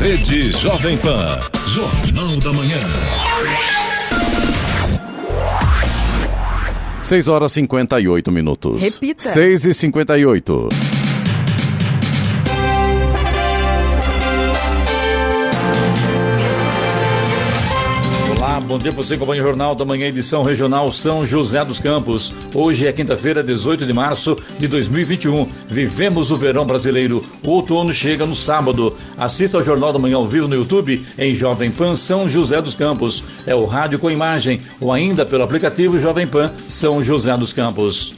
Rede Jovem Pan. Jornal da Manhã. 6h58. Repita. 6h58. Bom dia, você acompanha o Jornal da Manhã, edição regional São José dos Campos. Hoje é quinta-feira, 18 de março de 2021. Vivemos o verão brasileiro. O outono chega no sábado. Assista ao Jornal da Manhã ao vivo no YouTube, em Jovem Pan São José dos Campos. É o rádio com imagem, ou ainda pelo aplicativo Jovem Pan São José dos Campos.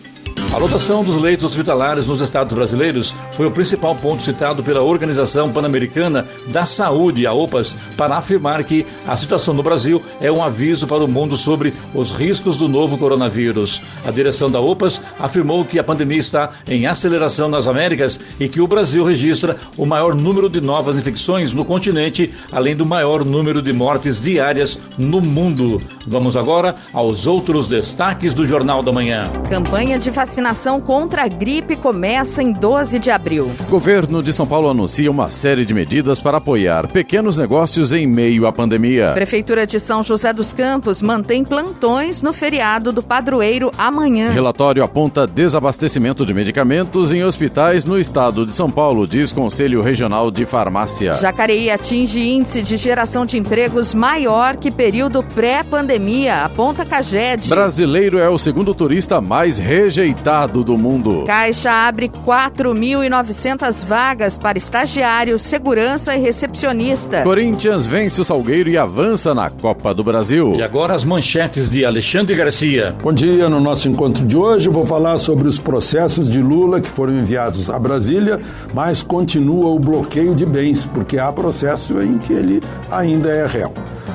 A lotação dos leitos hospitalares nos estados brasileiros foi o principal ponto citado pela Organização Pan-Americana da Saúde, a OPAS, para afirmar que a situação no Brasil é um aviso para o mundo sobre os riscos do novo coronavírus. A direção da OPAS afirmou que a pandemia está em aceleração nas Américas e que o Brasil registra o maior número de novas infecções no continente, além do maior número de mortes diárias no mundo. Vamos agora aos outros destaques do Jornal da Manhã. Campanha de vacinação contra a gripe começa em 12 de abril. Governo de São Paulo anuncia uma série de medidas para apoiar pequenos negócios em meio à pandemia. Prefeitura de São José dos Campos mantém plantões no feriado do padroeiro amanhã. Relatório aponta desabastecimento de medicamentos em hospitais no estado de São Paulo, diz Conselho Regional de Farmácia. Jacareí atinge índice de geração de empregos maior que período pré-pandemia, aponta Caged. Brasileiro é o segundo turista mais rejeitado do mundo. Caixa abre 4.900 vagas para estagiário, segurança e recepcionista. Corinthians vence o Salgueiro e avança na Copa do Brasil. E agora as manchetes de Alexandre Garcia. Bom dia, no nosso encontro de hoje vou falar sobre os processos de Lula que foram enviados a Brasília, mas continua o bloqueio de bens, porque há processo em que ele ainda é réu.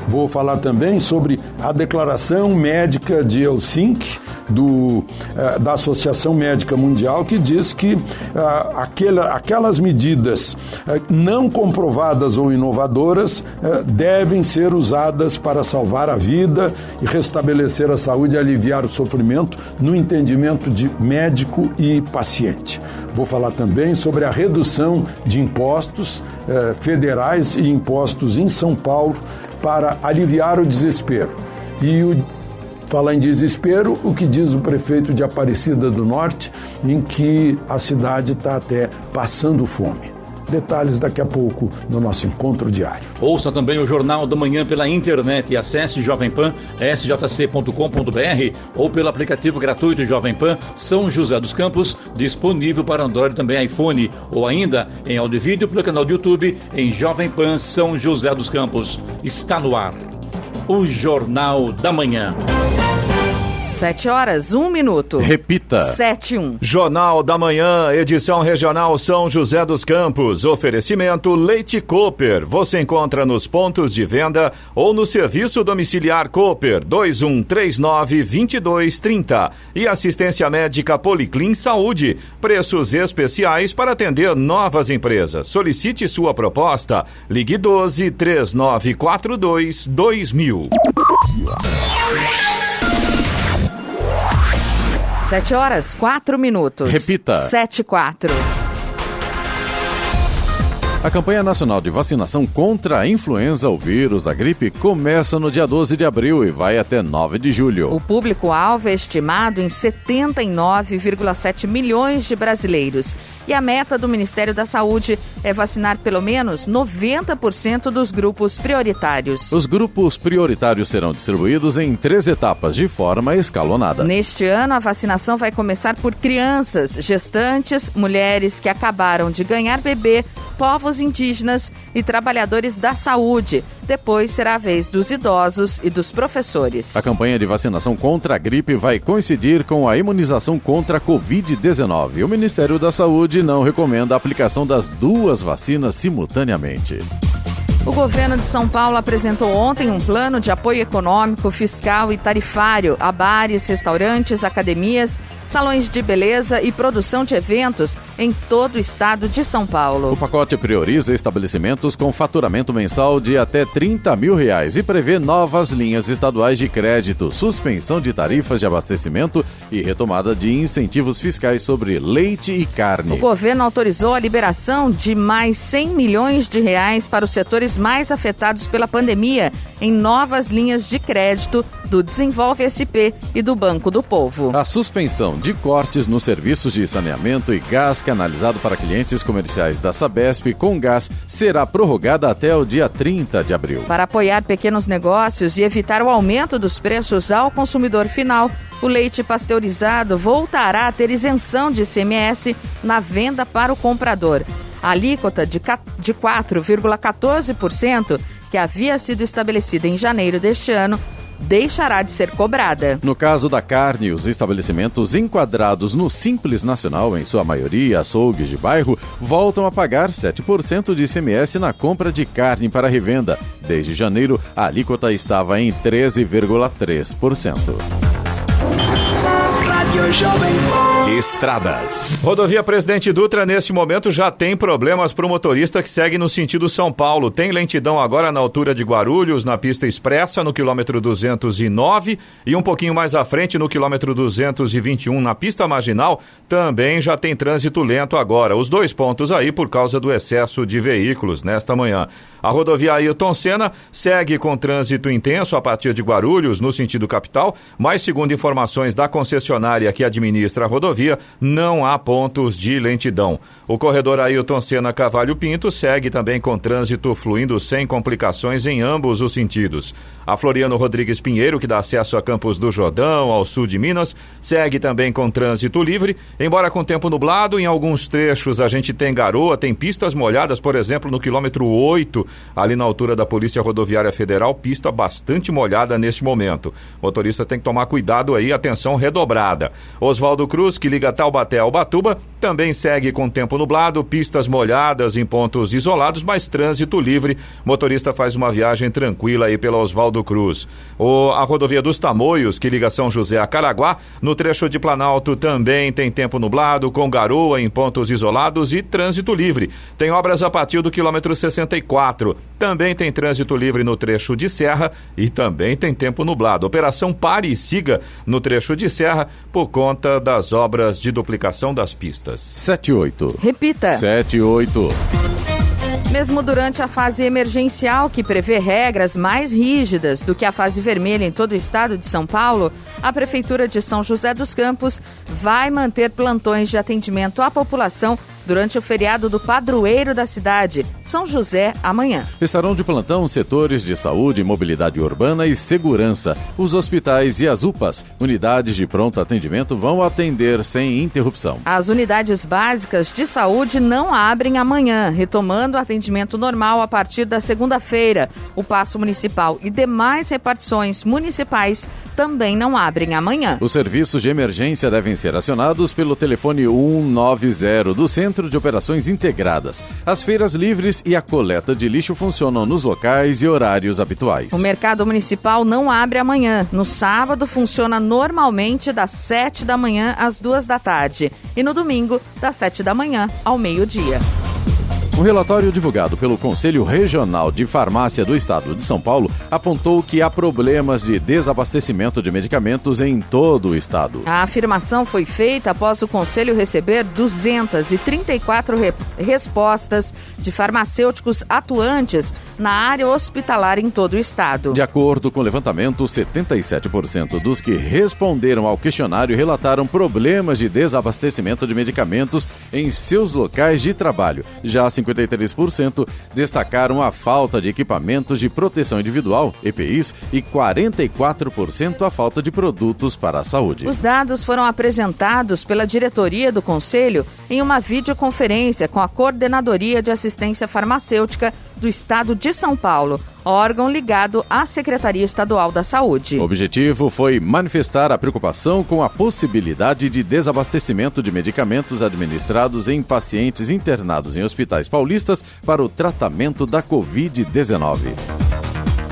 Vou falar também sobre a declaração médica de Helsinki, da Associação Médica Mundial, que diz que aquelas medidas não comprovadas ou inovadoras devem ser usadas para salvar a vida e restabelecer a saúde e aliviar o sofrimento no entendimento de médico e paciente. Vou falar também sobre a redução de impostos federais e impostos em São Paulo para aliviar o desespero. Falar em desespero, o que diz o prefeito de Aparecida do Norte, em que a cidade está até passando fome. Detalhes daqui a pouco no nosso encontro diário. Ouça também o Jornal da Manhã pela internet e acesse jovempan.sjc.com.br ou pelo aplicativo gratuito Jovem Pan São José dos Campos, disponível para Android e também iPhone, ou ainda em áudio e vídeo pelo canal do YouTube em Jovem Pan São José dos Campos. Está no ar o Jornal da Manhã. 7h01. Repita. 7:01. Jornal da Manhã, edição regional São José dos Campos. Oferecimento Leite Cooper. Você encontra nos pontos de venda ou no serviço domiciliar Cooper 2139-2230. E assistência médica Policlin Saúde. Preços especiais para atender novas empresas. Solicite sua proposta. Ligue 12-3942-2000. 7h04. Repita. 7:04. A campanha nacional de vacinação contra a influenza, o vírus da gripe, começa no dia 12 de abril e vai até 9 de julho. O público-alvo é estimado em 79,7 milhões de brasileiros. E a meta do Ministério da Saúde é vacinar pelo menos 90% dos grupos prioritários. Os grupos prioritários serão distribuídos em 3 etapas de forma escalonada. Neste ano, a vacinação vai começar por crianças, gestantes, mulheres que acabaram de ganhar bebê, povos indígenas e trabalhadores da saúde. Depois será a vez dos idosos e dos professores. A campanha de vacinação contra a gripe vai coincidir com a imunização contra a Covid-19. O Ministério da Saúde não recomenda a aplicação das 2 vacinas simultaneamente. O governo de São Paulo apresentou ontem um plano de apoio econômico, fiscal e tarifário a bares, restaurantes, academias, salões de beleza e produção de eventos em todo o estado de São Paulo. O pacote prioriza estabelecimentos com faturamento mensal de até R$30 mil e prevê novas linhas estaduais de crédito, suspensão de tarifas de abastecimento e retomada de incentivos fiscais sobre leite e carne. O governo autorizou a liberação de mais R$100 milhões para os setores mais afetados pela pandemia em novas linhas de crédito do Desenvolve SP e do Banco do Povo. A suspensão de cortes nos serviços de saneamento e gás canalizado para clientes comerciais da Sabesp com gás será prorrogada até o dia 30 de abril. Para apoiar pequenos negócios e evitar o aumento dos preços ao consumidor final, o leite pasteurizado voltará a ter isenção de ICMS na venda para o comprador. A alíquota de 4,14%, que havia sido estabelecida em janeiro deste ano, deixará de ser cobrada. No caso da carne, os estabelecimentos enquadrados no Simples Nacional, em sua maioria açougues de bairro, voltam a pagar 7% de ICMS na compra de carne para revenda. Desde janeiro, a alíquota estava em 13,3%. Estradas. Rodovia Presidente Dutra, neste momento, já tem problemas para o motorista que segue no sentido São Paulo. Tem lentidão agora na altura de Guarulhos, na pista expressa, no quilômetro 209, e um pouquinho mais à frente, no quilômetro 221, na pista marginal, também já tem trânsito lento agora. Os dois pontos aí por causa do excesso de veículos nesta manhã. A rodovia Ailton Senna segue com trânsito intenso a partir de Guarulhos, no sentido capital, mas segundo informações da concessionária que administra a rodovia, não há pontos de lentidão. O corredor Ailton Senna Cavalho Pinto segue também com trânsito fluindo sem complicações em ambos os sentidos. A Floriano Rodrigues Pinheiro, que dá acesso a Campos do Jordão, ao sul de Minas, segue também com trânsito livre, embora com tempo nublado. Em alguns trechos a gente tem garoa, tem pistas molhadas, por exemplo, no quilômetro 8, ali na altura da Polícia Rodoviária Federal, pista bastante molhada neste momento. O motorista tem que tomar cuidado aí, atenção redobrada. Oswaldo Cruz, que liga Taubaté ao Ubatuba, também segue com tempo nublado, pistas molhadas em pontos isolados, mas trânsito livre. Motorista faz uma viagem tranquila aí pela Oswaldo Cruz. A rodovia dos Tamoios, que liga São José a Caraguá, no trecho de Planalto também tem tempo nublado, com garoa em pontos isolados e trânsito livre. Tem obras a partir do quilômetro 64. Também tem trânsito livre no trecho de Serra e também tem tempo nublado. Operação Pare e Siga no trecho de Serra por conta das obras de duplicação das pistas. 7-8. Repita. 7-8. Mesmo durante a fase emergencial, que prevê regras mais rígidas do que a fase vermelha em todo o estado de São Paulo, a Prefeitura de São José dos Campos vai manter plantões de atendimento à população durante o feriado do padroeiro da cidade, São José, amanhã. Estarão de plantão setores de saúde, mobilidade urbana e segurança. Os hospitais e as UPAs, unidades de pronto atendimento, vão atender sem interrupção. As unidades básicas de saúde não abrem amanhã, retomando o atendimento normal a partir da segunda-feira. O Paço Municipal e demais repartições municipais também não abrem amanhã. Os serviços de emergência devem ser acionados pelo telefone 190 do Centro de Operações Integradas. As feiras livres e a coleta de lixo funcionam nos locais e horários habituais. O mercado municipal não abre amanhã. No sábado, funciona normalmente das 7 da manhã às 2 da tarde. E no domingo, das 7 da manhã ao meio-dia. Um relatório divulgado pelo Conselho Regional de Farmácia do Estado de São Paulo apontou que há problemas de desabastecimento de medicamentos em todo o estado. A afirmação foi feita após o Conselho receber 234 respostas de farmacêuticos atuantes na área hospitalar em todo o estado. De acordo com o levantamento, 77% dos que responderam ao questionário relataram problemas de desabastecimento de medicamentos em seus locais de trabalho. Já 53% destacaram a falta de equipamentos de proteção individual, EPIs, e 44% a falta de produtos para a saúde. Os dados foram apresentados pela diretoria do Conselho em uma videoconferência com a Coordenadoria de Assistência Farmacêutica do Estado de São Paulo, órgão ligado à Secretaria Estadual da Saúde. O objetivo foi manifestar a preocupação com a possibilidade de desabastecimento de medicamentos administrados em pacientes internados em hospitais paulistas para o tratamento da Covid-19.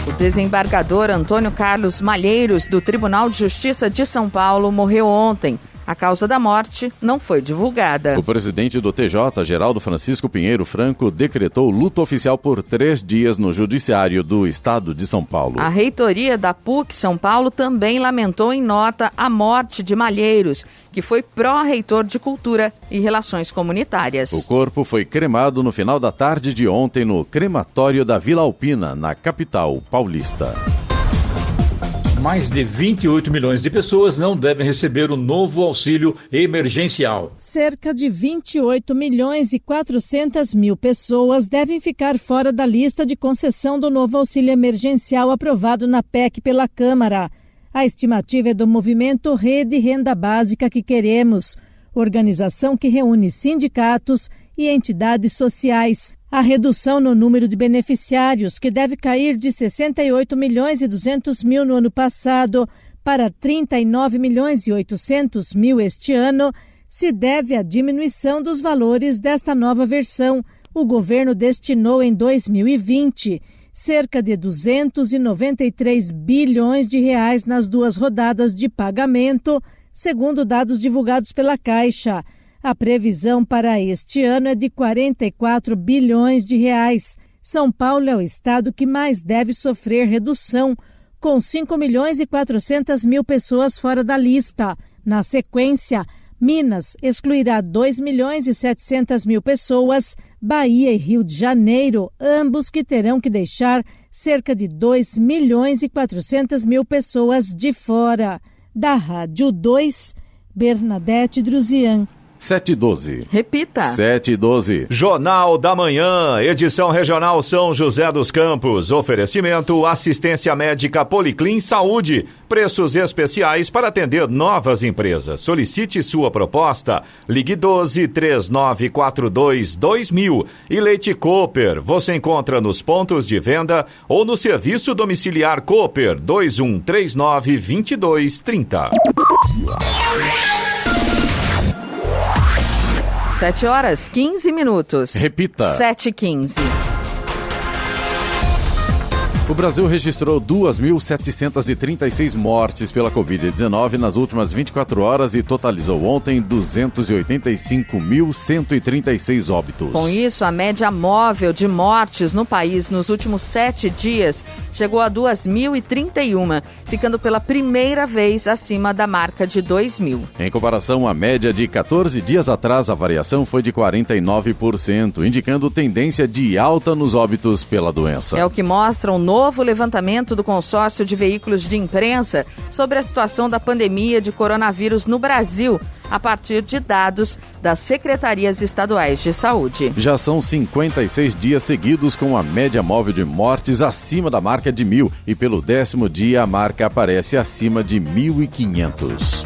O desembargador Antônio Carlos Malheiros, do Tribunal de Justiça de São Paulo, morreu ontem. A causa da morte não foi divulgada. O presidente do TJ, Geraldo Francisco Pinheiro Franco, decretou luto oficial por 3 dias no Judiciário do Estado de São Paulo. A reitoria da PUC São Paulo também lamentou em nota a morte de Malheiros, que foi pró-reitor de Cultura e Relações Comunitárias. O corpo foi cremado no final da tarde de ontem no crematório da Vila Alpina, na capital paulista. Mais de 28 milhões de pessoas não devem receber o novo auxílio emergencial. Cerca de 28 milhões e 400 mil pessoas devem ficar fora da lista de concessão do novo auxílio emergencial aprovado na PEC pela Câmara. A estimativa é do movimento Rede Renda Básica que Queremos, organização que reúne sindicatos e entidades sociais. A redução no número de beneficiários, que deve cair de 68 milhões e 200 mil no ano passado para 39 milhões e 800 mil este ano, se deve à diminuição dos valores desta nova versão. O governo destinou em 2020 cerca de 293 bilhões de reais nas 2 rodadas de pagamento, segundo dados divulgados pela Caixa. A previsão para este ano é de 44 bilhões de reais. São Paulo é o estado que mais deve sofrer redução, com 5 milhões e 400 mil pessoas fora da lista. Na sequência, Minas excluirá 2 milhões e 700 mil pessoas, Bahia e Rio de Janeiro, ambos que terão que deixar cerca de 2 milhões e 400 mil pessoas de fora. Da Rádio 2, Bernadette Druzian. 7h12. Repita. 7h12. Jornal da Manhã, edição regional São José dos Campos. Oferecimento assistência médica Policlin Saúde. Preços especiais para atender novas empresas. Solicite sua proposta. Ligue 12-3942-2000. E Leite Cooper. Você encontra nos pontos de venda ou no serviço domiciliar Cooper 2139-2230. 7h15. Repita. 7h15. O Brasil registrou 2.736 mortes pela Covid-19 nas últimas 24 horas e totalizou ontem 285.136 óbitos. Com isso, a média móvel de mortes no país nos últimos 7 dias chegou a 2.031, ficando pela primeira vez acima da marca de 2.000. Em comparação à média de 14 dias atrás, a variação foi de 49%, indicando tendência de alta nos óbitos pela doença. É o que mostra um novo levantamento do consórcio de veículos de imprensa sobre a situação da pandemia de coronavírus no Brasil, a partir de dados das secretarias estaduais de saúde. Já são 56 dias seguidos com a média móvel de mortes acima da marca de 1.000 e pelo 10º dia a marca aparece acima de 1.500.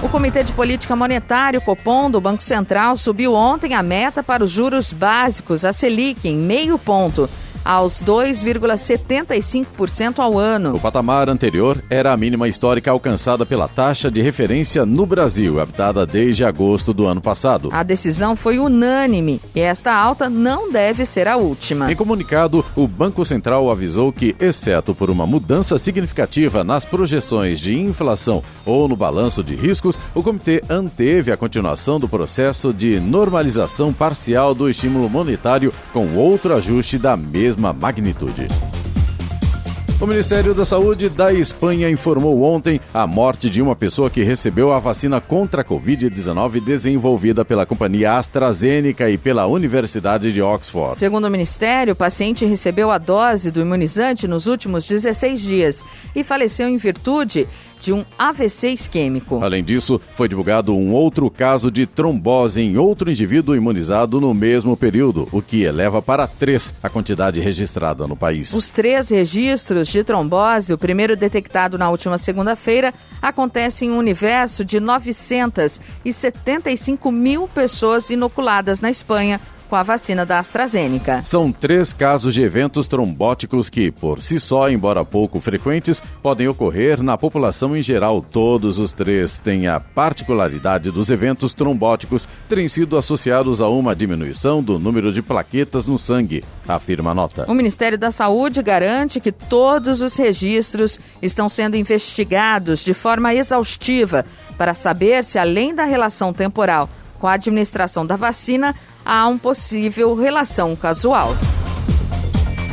O Comitê de Política Monetária, o Copom, do Banco Central, subiu ontem a meta para os juros básicos, a Selic, em 0,5 ponto, aos 2,75% ao ano. O patamar anterior era a mínima histórica alcançada pela taxa de referência no Brasil, habitada desde agosto do ano passado. A decisão foi unânime e esta alta não deve ser a última. Em comunicado, o Banco Central avisou que, exceto por uma mudança significativa nas projeções de inflação ou no balanço de riscos, o comitê anteve a continuação do processo de normalização parcial do estímulo monetário com outro ajuste da mesma magnitude. O Ministério da Saúde da Espanha informou ontem a morte de uma pessoa que recebeu a vacina contra a Covid-19 desenvolvida pela companhia AstraZeneca e pela Universidade de Oxford. Segundo o Ministério, o paciente recebeu a dose do imunizante nos últimos 16 dias e faleceu em virtude de um AVC isquêmico. Além disso, foi divulgado um outro caso de trombose em outro indivíduo imunizado no mesmo período, o que eleva para 3 a quantidade registrada no país. Os 3 registros de trombose, o primeiro detectado na última segunda-feira, acontece em um universo de 975 mil pessoas inoculadas na Espanha com a vacina da AstraZeneca. São 3 casos de eventos trombóticos que, por si só, embora pouco frequentes, podem ocorrer na população em geral. Todos os 3 têm a particularidade dos eventos trombóticos terem sido associados a uma diminuição do número de plaquetas no sangue, afirma a nota. O Ministério da Saúde garante que todos os registros estão sendo investigados de forma exaustiva para saber se, além da relação temporal com a administração da vacina, há uma possível relação casual.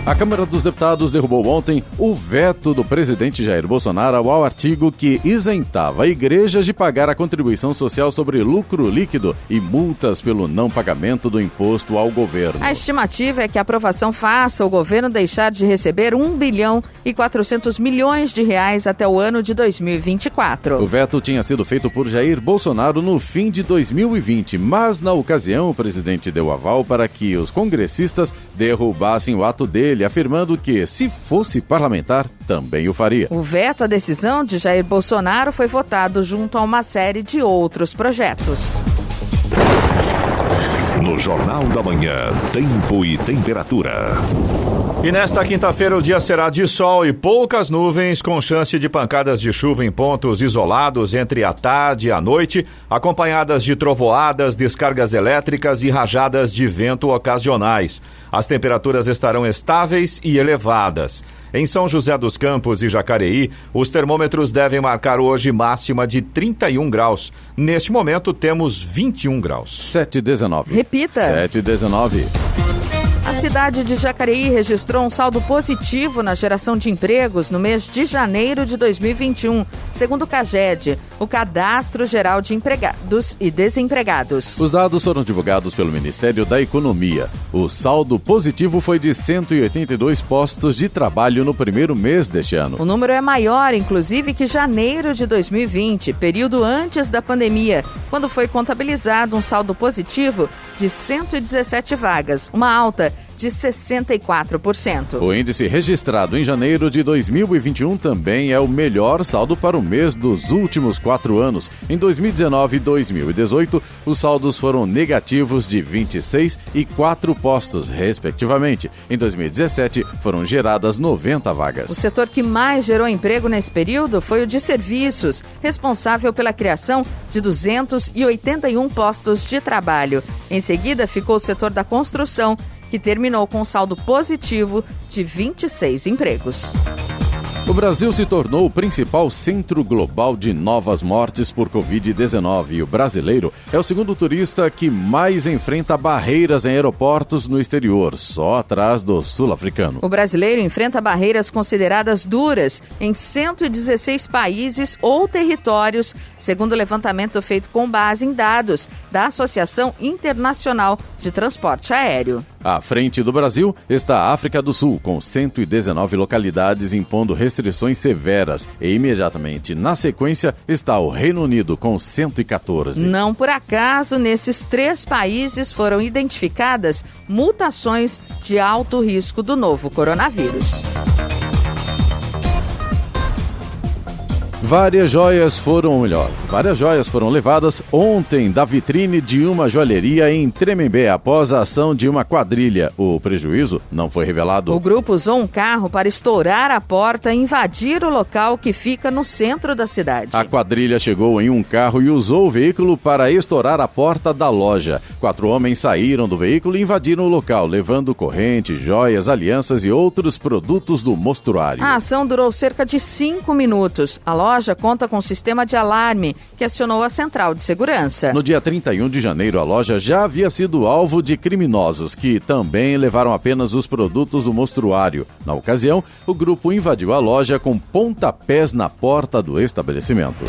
A Câmara dos Deputados derrubou ontem o veto do presidente Jair Bolsonaro ao artigo que isentava igrejas de pagar a contribuição social sobre lucro líquido e multas pelo não pagamento do imposto ao governo. A estimativa é que a aprovação faça o governo deixar de receber 1 bilhão e 400 milhões de reais até o ano de 2024. O veto tinha sido feito por Jair Bolsonaro no fim de 2020, mas na ocasião o presidente deu aval para que os congressistas derrubassem o ato dele, afirmando que, se fosse parlamentar, também o faria. O veto à decisão de Jair Bolsonaro foi votado junto a uma série de outros projetos. No Jornal da Manhã, tempo e temperatura. E nesta quinta-feira o dia será de sol e poucas nuvens, com chance de pancadas de chuva em pontos isolados entre a tarde e a noite, acompanhadas de trovoadas, descargas elétricas e rajadas de vento ocasionais. As temperaturas estarão estáveis e elevadas. Em São José dos Campos e Jacareí, os termômetros devem marcar hoje máxima de 31 graus. Neste momento, temos 21 graus. 7,19. Repita. 7,19. A cidade de Jacareí registrou um saldo positivo na geração de empregos no mês de janeiro de 2021, segundo o CAGED, o Cadastro Geral de Empregados e Desempregados. Os dados foram divulgados pelo Ministério da Economia. O saldo positivo foi de 182 postos de trabalho no primeiro mês deste ano. O número é maior, inclusive, que janeiro de 2020, período antes da pandemia, quando foi contabilizado um saldo positivo de 117 vagas, uma alta de 64%. O índice registrado em janeiro de 2021 também é o melhor saldo para o mês dos últimos 4 anos. Em 2019 e 2018, os saldos foram negativos de 26 e 4 postos, respectivamente. Em 2017, foram geradas 90 vagas. O setor que mais gerou emprego nesse período foi o de serviços, responsável pela criação de 281 postos de trabalho. Em seguida, ficou o setor da construção, que terminou com um saldo positivo de 26 empregos. O Brasil se tornou o principal centro global de novas mortes por Covid-19 e o brasileiro é o segundo turista que mais enfrenta barreiras em aeroportos no exterior, só atrás do sul-africano. O brasileiro enfrenta barreiras consideradas duras em 116 países ou territórios, segundo o levantamento feito com base em dados da Associação Internacional de Transporte Aéreo. À frente do Brasil está a África do Sul, com 119 localidades impondo restrições severas. E imediatamente na sequência está o Reino Unido, com 114. Não por acaso, nesses 3 países foram identificadas mutações de alto risco do novo coronavírus. Várias joias foram levadas ontem da vitrine de uma joalheria em Tremembé após a ação de uma quadrilha. O prejuízo não foi revelado. O grupo usou um carro para estourar a porta e invadir o local que fica no centro da cidade. A quadrilha chegou em um carro e usou o veículo para estourar a porta da loja. 4 homens saíram do veículo e invadiram o local, levando correntes, joias, alianças e outros produtos do mostruário. A ação durou cerca de 5 minutos. A loja conta com um sistema de alarme que acionou a central de segurança. No dia 31 de janeiro, a loja já havia sido alvo de criminosos, que também levaram apenas os produtos do mostruário. Na ocasião, o grupo invadiu a loja com pontapés na porta do estabelecimento.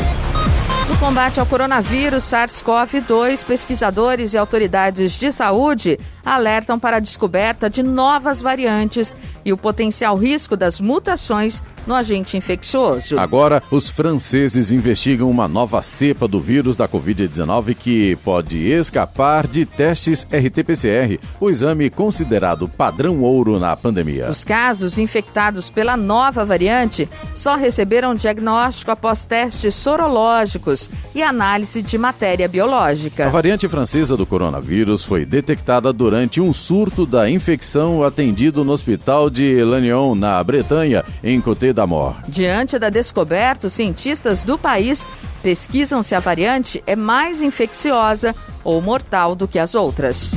No combate ao coronavírus SARS-CoV-2, pesquisadores e autoridades de saúde alertam para a descoberta de novas variantes e o potencial risco das mutações no agente infeccioso. Agora, os franceses investigam uma nova cepa do vírus da Covid-19 que pode escapar de testes RT-PCR, o exame considerado padrão ouro na pandemia. Os casos infectados pela nova variante só receberam diagnóstico após testes sorológicos e análise de matéria biológica. A variante francesa do coronavírus foi detectada durante um surto da infecção atendido no hospital de Lannion, na Bretanha, em Côte d'Armor. Diante da descoberta, os cientistas do país pesquisam se a variante é mais infecciosa ou mortal do que as outras.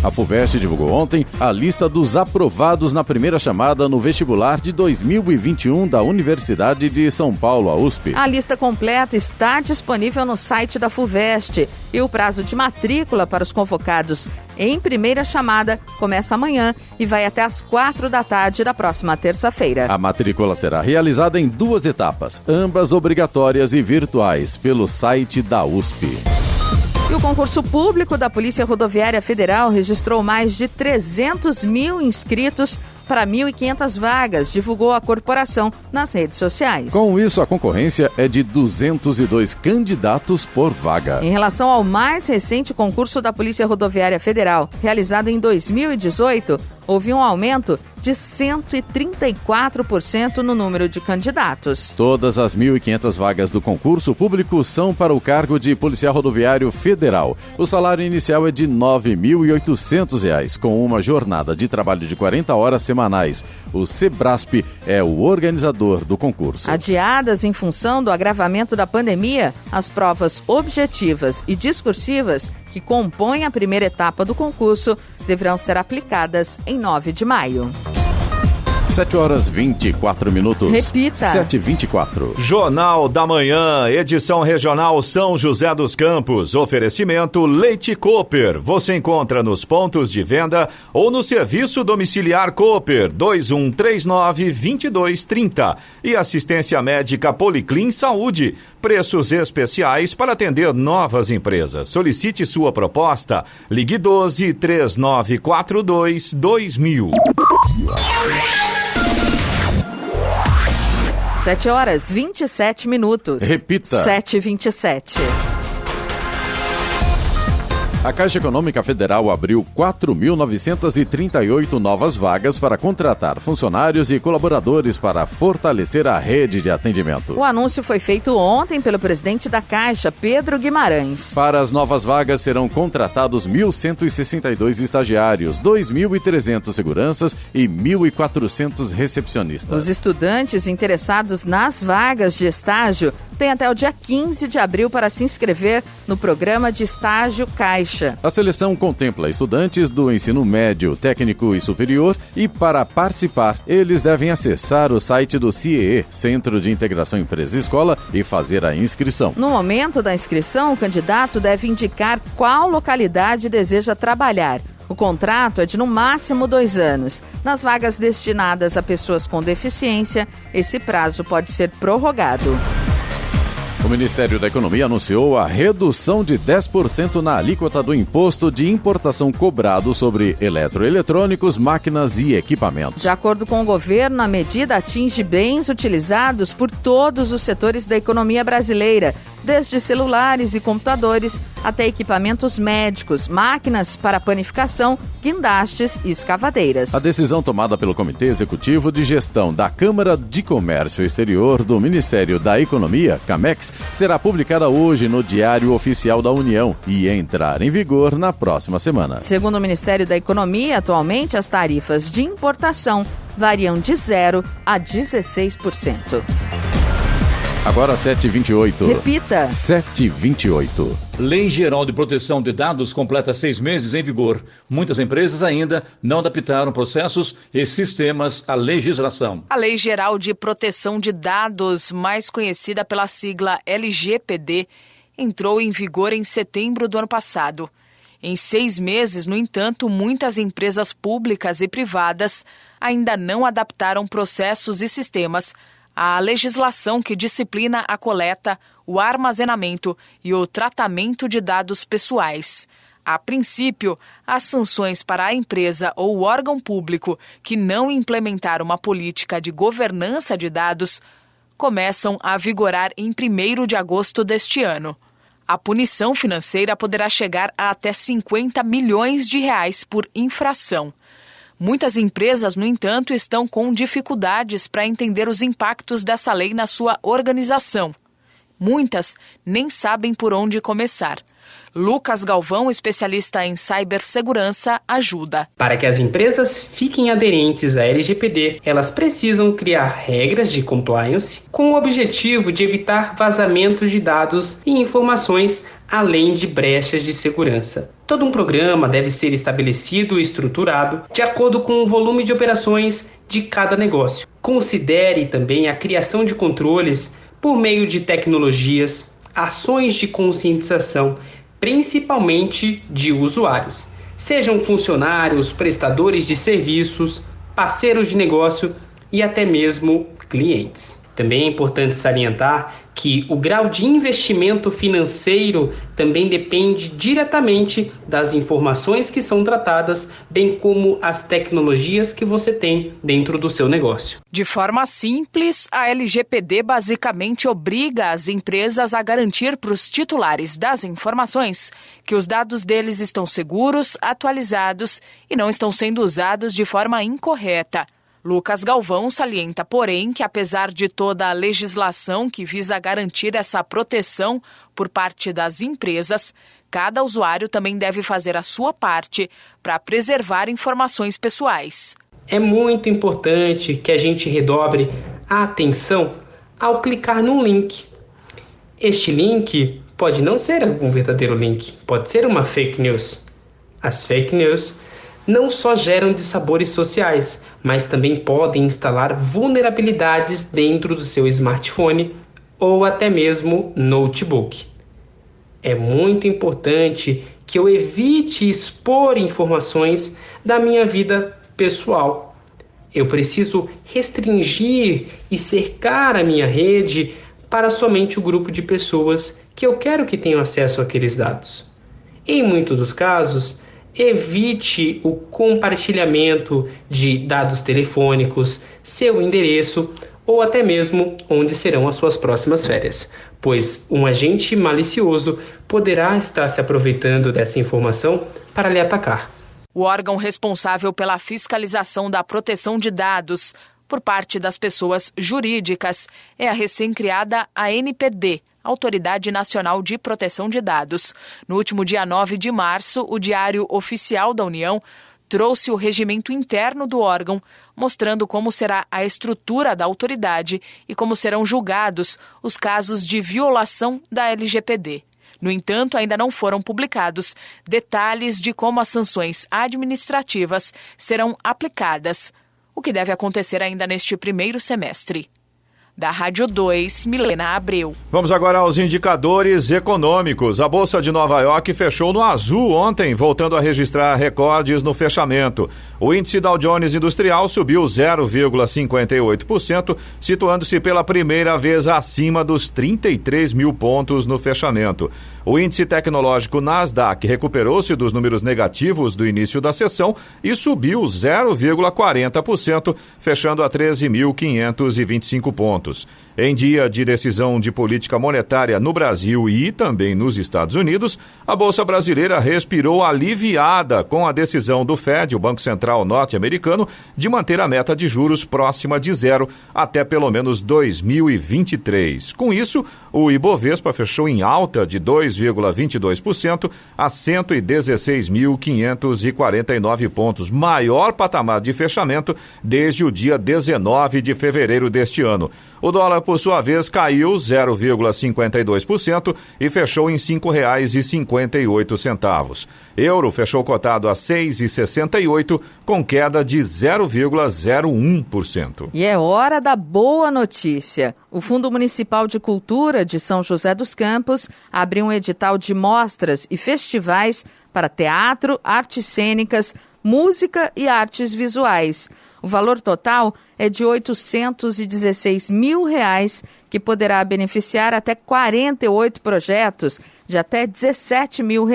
A FUVEST divulgou ontem a lista dos aprovados na primeira chamada no vestibular de 2021 da Universidade de São Paulo, a USP. A lista completa está disponível no site da FUVEST e o prazo de matrícula para os convocados em primeira chamada começa amanhã e vai até às 4 da tarde da próxima terça-feira. A matrícula será realizada em 2 etapas, ambas obrigatórias e virtuais, pelo site da USP. E o concurso público da Polícia Rodoviária Federal registrou mais de 300 mil inscritos para 1.500 vagas, divulgou a corporação nas redes sociais. Com isso, a concorrência é de 202 candidatos por vaga. Em relação ao mais recente concurso da Polícia Rodoviária Federal, realizado em 2018, houve um aumento de 134% no número de candidatos. Todas as 1.500 vagas do concurso público são para o cargo de policial rodoviário federal. O salário inicial é de R$ 9.800, com uma jornada de trabalho de 40 horas semanais. O Sebrasp é o organizador do concurso. Adiadas em função do agravamento da pandemia, as provas objetivas e discursivas que compõem a primeira etapa do concurso deverão ser aplicadas em 9 de maio. 7h24. Repita. 7h24. Jornal da Manhã, edição regional São José dos Campos. Oferecimento Leite Cooper. Você encontra nos pontos de venda ou no serviço domiciliar Cooper 2139-2230. E assistência médica Policlin Saúde. Preços especiais para atender novas empresas. Solicite sua proposta. Ligue 12-3942-2000. 7h27. Repita. 7h27. A Caixa Econômica Federal abriu 4.938 novas vagas para contratar funcionários e colaboradores para fortalecer a rede de atendimento. O anúncio foi feito ontem pelo presidente da Caixa, Pedro Guimarães. Para as novas vagas serão contratados 1.162 estagiários, 2.300 seguranças e 1.400 recepcionistas. Os estudantes interessados nas vagas de estágio têm até o dia 15 de abril para se inscrever no programa de estágio Caixa. A seleção contempla estudantes do ensino médio, técnico e superior e, para participar, eles devem acessar o site do CIEE, Centro de Integração Empresa-Escola, e fazer a inscrição. No momento da inscrição, o candidato deve indicar qual localidade deseja trabalhar. O contrato é de no máximo 2 anos. Nas vagas destinadas a pessoas com deficiência, esse prazo pode ser prorrogado. O Ministério da Economia anunciou a redução de 10% na alíquota do imposto de importação cobrado sobre eletroeletrônicos, máquinas e equipamentos. De acordo com o governo, a medida atinge bens utilizados por todos os setores da economia brasileira, desde celulares e computadores até equipamentos médicos, máquinas para panificação, guindastes e escavadeiras. A decisão tomada pelo Comitê Executivo de Gestão da Câmara de Comércio Exterior do Ministério da Economia, CAMEX, será publicada hoje no Diário Oficial da União e entrar em vigor na próxima semana. Segundo o Ministério da Economia, atualmente as tarifas de importação variam de 0% a 16%. Agora 7h28. Repita. 7h28. Lei Geral de Proteção de Dados completa 6 meses em vigor. Muitas empresas ainda não adaptaram processos e sistemas à legislação. A Lei Geral de Proteção de Dados, mais conhecida pela sigla LGPD, entrou em vigor em setembro do ano passado. Em 6 meses, no entanto, muitas empresas públicas e privadas ainda não adaptaram processos e sistemas à legislação que disciplina a coleta, o armazenamento e o tratamento de dados pessoais. A princípio, as sanções para a empresa ou o órgão público que não implementar uma política de governança de dados começam a vigorar em 1º de agosto deste ano. A punição financeira poderá chegar a até 50 milhões de reais por infração. Muitas empresas, no entanto, estão com dificuldades para entender os impactos dessa lei na sua organização. Muitas nem sabem por onde começar. Lucas Galvão, especialista em cibersegurança, ajuda. Para que as empresas fiquem aderentes à LGPD, elas precisam criar regras de compliance com o objetivo de evitar vazamentos de dados e informações, além de brechas de segurança. Todo um programa deve ser estabelecido e estruturado de acordo com o volume de operações de cada negócio. Considere também a criação de controles por meio de tecnologias, ações de conscientização, principalmente de usuários, sejam funcionários, prestadores de serviços, parceiros de negócio e até mesmo clientes. Também é importante salientar que o grau de investimento financeiro também depende diretamente das informações que são tratadas, bem como as tecnologias que você tem dentro do seu negócio. De forma simples, a LGPD basicamente obriga as empresas a garantir para os titulares das informações que os dados deles estão seguros, atualizados e não estão sendo usados de forma incorreta. Lucas Galvão salienta, porém, que apesar de toda a legislação que visa garantir essa proteção por parte das empresas, cada usuário também deve fazer a sua parte para preservar informações pessoais. É muito importante que a gente redobre a atenção ao clicar num link. Este link pode não ser um verdadeiro link, pode ser uma fake news. As fake news não só geram dissabores sociais, mas também podem instalar vulnerabilidades dentro do seu smartphone ou até mesmo notebook. É muito importante que eu evite expor informações da minha vida pessoal. Eu preciso restringir e cercar a minha rede para somente o grupo de pessoas que eu quero que tenham acesso àqueles dados. Em muitos dos casos, evite o compartilhamento de dados telefônicos, seu endereço ou até mesmo onde serão as suas próximas férias, pois um agente malicioso poderá estar se aproveitando dessa informação para lhe atacar. O órgão responsável pela fiscalização da proteção de dados por parte das pessoas jurídicas é a recém-criada ANPD, Autoridade Nacional de Proteção de Dados. No último dia 9 de março, o Diário Oficial da União trouxe o regimento interno do órgão, mostrando como será a estrutura da autoridade e como serão julgados os casos de violação da LGPD. No entanto, ainda não foram publicados detalhes de como as sanções administrativas serão aplicadas, o que deve acontecer ainda neste primeiro semestre. Da Rádio 2, Milena Abreu. Vamos agora aos indicadores econômicos. A Bolsa de Nova York fechou no azul ontem, voltando a registrar recordes no fechamento. O índice Dow Jones Industrial subiu 0,58%, situando-se pela primeira vez acima dos 33 mil pontos no fechamento. O índice tecnológico Nasdaq recuperou-se dos números negativos do início da sessão e subiu 0,40%, fechando a 13.525 pontos. Em dia de decisão de política monetária no Brasil e também nos Estados Unidos, a Bolsa Brasileira respirou aliviada com a decisão do Fed, o Banco Central norte-americano, de manter a meta de juros próxima de zero até pelo menos 2023. Com isso, o Ibovespa fechou em alta de 2,22% a 116.549 pontos, maior patamar de fechamento desde o dia 19 de fevereiro deste ano. O dólar, por sua vez, caiu 0,52% e fechou em R$ 5,58. Euro fechou cotado a 6,68, com queda de 0,01%. E é hora da boa notícia. O Fundo Municipal de Cultura de São José dos Campos abriu um edital de mostras e festivais para teatro, artes cênicas, música e artes visuais. O valor total é de R$ 816 mil, que poderá beneficiar até 48 projetos de até R$17 mil.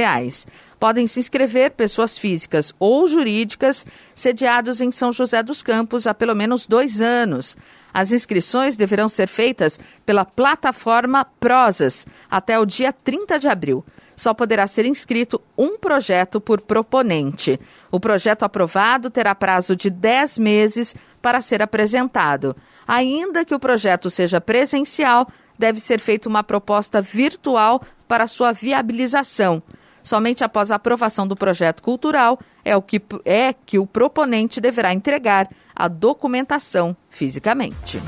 Podem se inscrever pessoas físicas ou jurídicas sediados em São José dos Campos há pelo menos 2 anos. As inscrições deverão ser feitas pela plataforma Prosas até o dia 30 de abril. Só poderá ser inscrito um projeto por proponente. O projeto aprovado terá prazo de 10 meses para ser apresentado. Ainda que o projeto seja presencial, deve ser feita uma proposta virtual para sua viabilização. Somente após a aprovação do projeto cultural que o proponente deverá entregar a documentação fisicamente.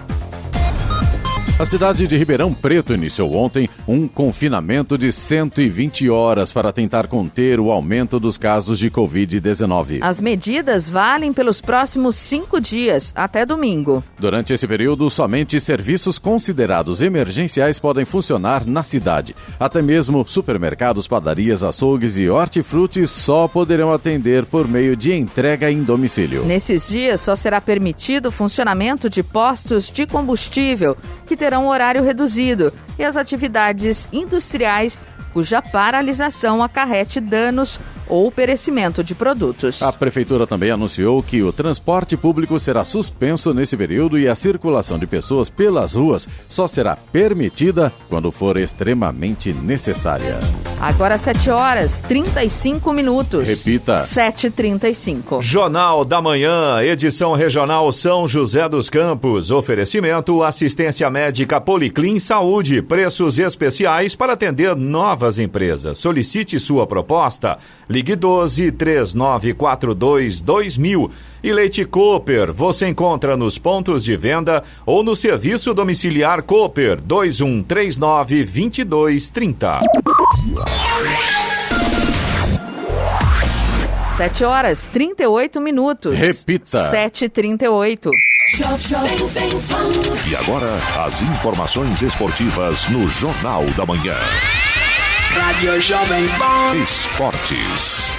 A cidade de Ribeirão Preto iniciou ontem um confinamento de 120 horas para tentar conter o aumento dos casos de Covid-19. As medidas valem pelos próximos 5 dias, até domingo. Durante esse período, somente serviços considerados emergenciais podem funcionar na cidade. Até mesmo supermercados, padarias, açougues e hortifrutis só poderão atender por meio de entrega em domicílio. Nesses dias, só será permitido o funcionamento de postos de combustível, que terão horário reduzido, e as atividades industriais cuja paralisação acarrete danos ou perecimento de produtos. A Prefeitura também anunciou que o transporte público será suspenso nesse período e a circulação de pessoas pelas ruas só será permitida quando for extremamente necessária. Agora 7h35. Repita. 7h35. Jornal da Manhã, edição regional São José dos Campos. Oferecimento assistência médica Policlin Saúde. Preços especiais para atender novas empresas. Solicite sua proposta. Ligue 12-3942-2000. E Leite Cooper, você encontra nos pontos de venda ou no serviço domiciliar Cooper 2139-2230. 7h38. Repita. 7h38. E agora, as informações esportivas no Jornal da Manhã. Rádio Jovem Pan. Esportes.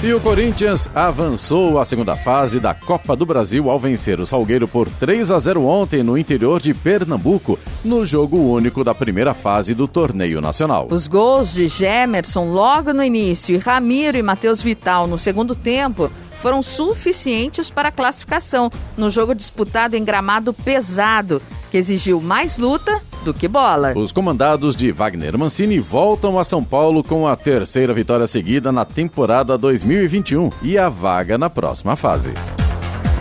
E o Corinthians avançou à segunda fase da Copa do Brasil ao vencer o Salgueiro por 3-0 ontem no interior de Pernambuco, no jogo único da primeira fase do torneio nacional. Os gols de Gemerson logo no início e Ramiro e Matheus Vital no segundo tempo foram suficientes para a classificação no jogo disputado em gramado pesado, que exigiu mais luta do que bola. Os comandados de Wagner Mancini voltam a São Paulo com a terceira vitória seguida na temporada 2021 e a vaga na próxima fase.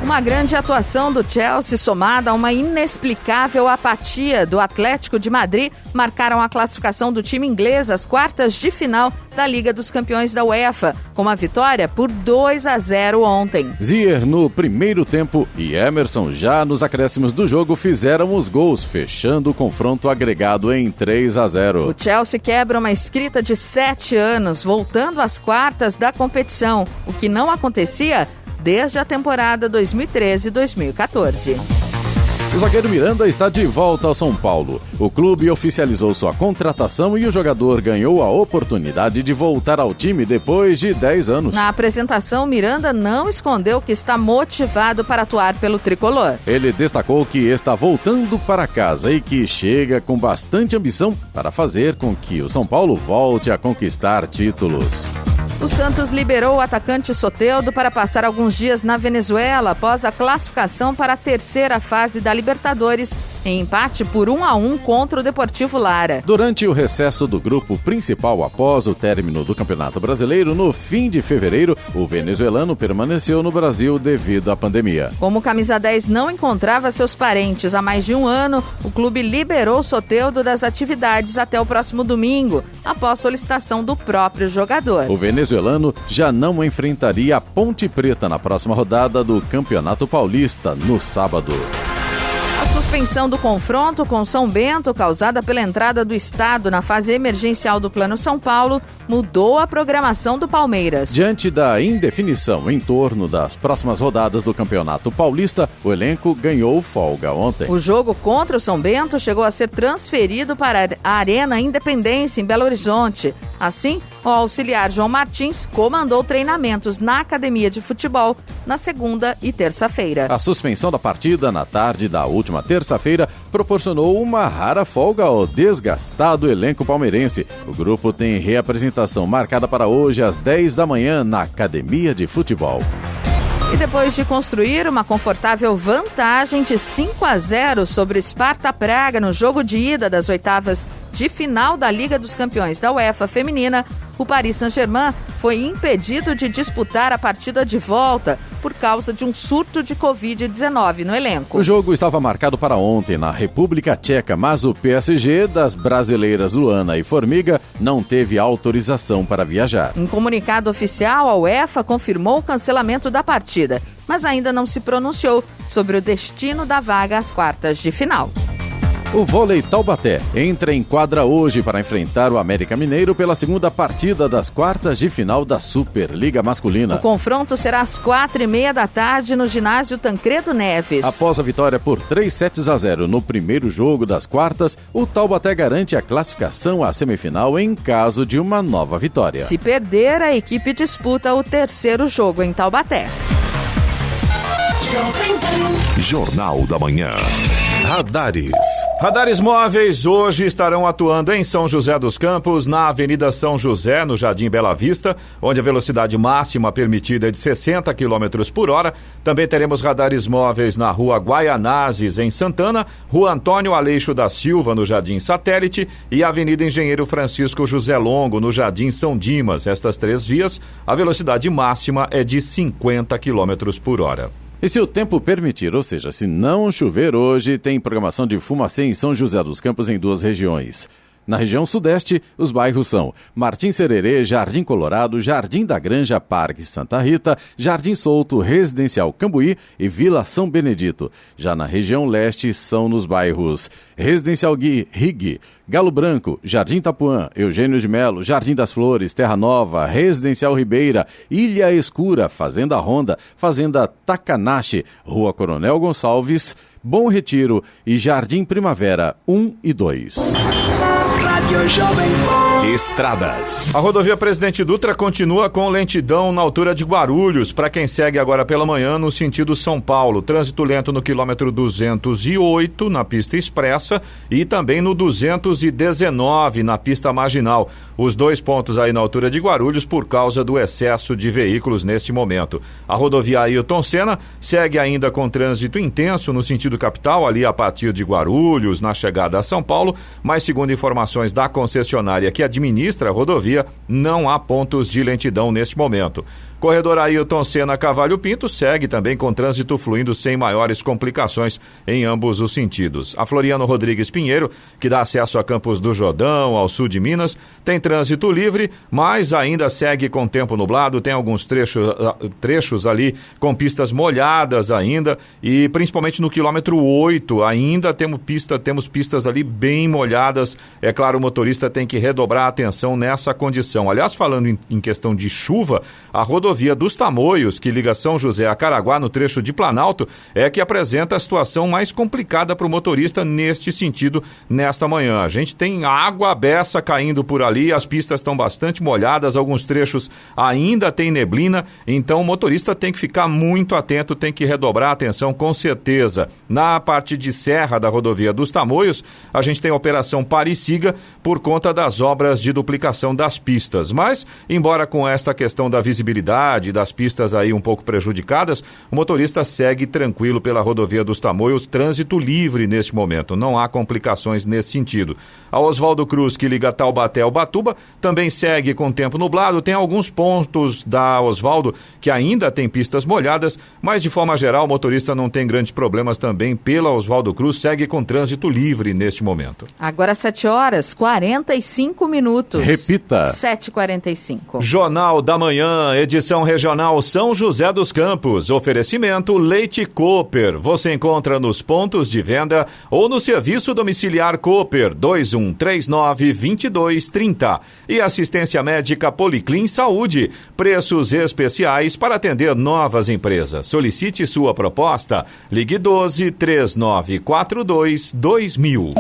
Uma grande atuação do Chelsea somada a uma inexplicável apatia do Atlético de Madrid marcaram a classificação do time inglês às quartas de final da Liga dos Campeões da UEFA, com uma vitória por 2-0 ontem. Zier no primeiro tempo e Emerson já nos acréscimos do jogo fizeram os gols, fechando o confronto agregado em 3-0. O Chelsea quebra uma escrita de 7 anos, voltando às quartas da competição, o que não acontecia desde a temporada 2013-2014. O zagueiro Miranda está de volta ao São Paulo. O clube oficializou sua contratação e o jogador ganhou a oportunidade de voltar ao time depois de 10 anos. Na apresentação, Miranda não escondeu que está motivado para atuar pelo tricolor. Ele destacou que está voltando para casa e que chega com bastante ambição para fazer com que o São Paulo volte a conquistar títulos. O Santos liberou o atacante Soteldo para passar alguns dias na Venezuela após a classificação para a terceira fase da Libertadores, em empate por 1-1 contra o Deportivo Lara. Durante o recesso do grupo principal após o término do Campeonato Brasileiro, no fim de fevereiro, o venezuelano permaneceu no Brasil devido à pandemia. Como o camisa 10 não encontrava seus parentes há mais de um ano, o clube liberou Soteldo das atividades até o próximo domingo, após solicitação do próprio jogador. O venezuelano já não enfrentaria a Ponte Preta na próxima rodada do Campeonato Paulista, no sábado. A suspensão do confronto com São Bento, causada pela entrada do Estado na fase emergencial do Plano São Paulo, mudou a programação do Palmeiras. Diante da indefinição em torno das próximas rodadas do Campeonato Paulista, o elenco ganhou folga ontem. O jogo contra o São Bento chegou a ser transferido para a Arena Independência, em Belo Horizonte. Assim, O auxiliar João Martins comandou treinamentos na academia de futebol na segunda e terça-feira. A suspensão da partida na tarde da última terça-feira proporcionou uma rara folga ao desgastado elenco palmeirense. O grupo tem reapresentação marcada para hoje às 10 da manhã na academia de futebol. E depois de construir uma confortável vantagem de 5-0 sobre o Sparta Praga no jogo de ida das oitavas de final da Liga dos Campeões da UEFA feminina, o Paris Saint-Germain foi impedido de disputar a partida de volta por causa de um surto de Covid-19 no elenco. O jogo estava marcado para ontem na República Tcheca, mas o PSG das brasileiras Luana e Formiga não teve autorização para viajar. Em comunicado oficial, a UEFA confirmou o cancelamento da partida, mas ainda não se pronunciou sobre o destino da vaga às quartas de final. O Vôlei Taubaté entra em quadra hoje para enfrentar o América Mineiro pela segunda partida das quartas de final da Superliga Masculina. O confronto será às 4h30 da tarde no ginásio Tancredo Neves. Após a vitória por 3-0 no primeiro jogo das quartas, o Taubaté garante a classificação à semifinal em caso de uma nova vitória. Se perder, a equipe disputa o terceiro jogo em Taubaté. Jornal da Manhã. Radares. Radares móveis hoje estarão atuando em São José dos Campos, na Avenida São José, no Jardim Bela Vista, onde a velocidade máxima permitida é de 60 km por hora. Também teremos radares móveis na Rua Guaianazes, em Santana, Rua Antônio Aleixo da Silva, no Jardim Satélite, e Avenida Engenheiro Francisco José Longo, no Jardim São Dimas. Estas três vias, a velocidade máxima é de 50 km por hora. E se o tempo permitir, ou seja, se não chover hoje, tem programação de fumacê em São José dos Campos em duas regiões. Na região sudeste, os bairros são Martim Sererê, Jardim Colorado, Jardim da Granja, Parque Santa Rita, Jardim Souto, Residencial Cambuí e Vila São Benedito. Já na região leste, são nos bairros Residencial Rig, Galo Branco, Jardim Tapuã, Eugênio de Melo, Jardim das Flores, Terra Nova, Residencial Ribeira, Ilha Escura, Fazenda Ronda, Fazenda Takanashi, Rua Coronel Gonçalves, Bom Retiro e Jardim Primavera 1 e 2. Rádio Jovem Pan. Estradas. A rodovia Presidente Dutra continua com lentidão na altura de Guarulhos, para quem segue agora pela manhã no sentido São Paulo. Trânsito lento no quilômetro 208 na pista expressa e também no 219 na pista marginal. Os dois pontos aí na altura de Guarulhos por causa do excesso de veículos neste momento. A rodovia Ailton Senna segue ainda com trânsito intenso no sentido capital, ali a partir de Guarulhos, na chegada a São Paulo, mas segundo informações da concessionária que administra a rodovia, não há pontos de lentidão neste momento. Corredor Ailton Senna Cavalho Pinto segue também com trânsito fluindo sem maiores complicações em ambos os sentidos. A Floriano Rodrigues Pinheiro, que dá acesso a Campos do Jordão, ao sul de Minas, tem trânsito livre, mas ainda segue com tempo nublado, tem alguns trechos ali com pistas molhadas ainda, e principalmente no quilômetro 8 ainda temos pistas ali bem molhadas. É claro, o motorista tem que redobrar a atenção nessa condição. Aliás, falando em questão de chuva, a rodovia dos Tamoios, que liga São José a Caraguá no trecho de Planalto, é que apresenta a situação mais complicada para o motorista neste sentido nesta manhã. A gente tem água beça caindo por ali, as pistas estão bastante molhadas, alguns trechos ainda tem neblina, então o motorista tem que ficar muito atento, tem que redobrar a atenção com certeza. Na parte de serra da rodovia dos Tamoios, a gente tem a operação Pare e Siga por conta das obras de duplicação das pistas, mas embora com esta questão da visibilidade das pistas aí um pouco prejudicadas, o motorista segue tranquilo pela rodovia dos Tamoios, trânsito livre neste momento, não há complicações nesse sentido. A Oswaldo Cruz, que liga Taubaté ao Batuba, também segue com tempo nublado, tem alguns pontos da Oswaldo que ainda tem pistas molhadas, mas de forma geral o motorista não tem grandes problemas também pela Oswaldo Cruz, segue com trânsito livre neste momento. Agora 7h45. Repita. 7h45. Jornal da Manhã, edição regional São José dos Campos. Oferecimento Leite Cooper. Você encontra nos pontos de venda ou no serviço domiciliar Cooper 2139-2230. E assistência médica Policlin Saúde. Preços especiais para atender novas empresas. Solicite sua proposta. Ligue 12-3942-2000.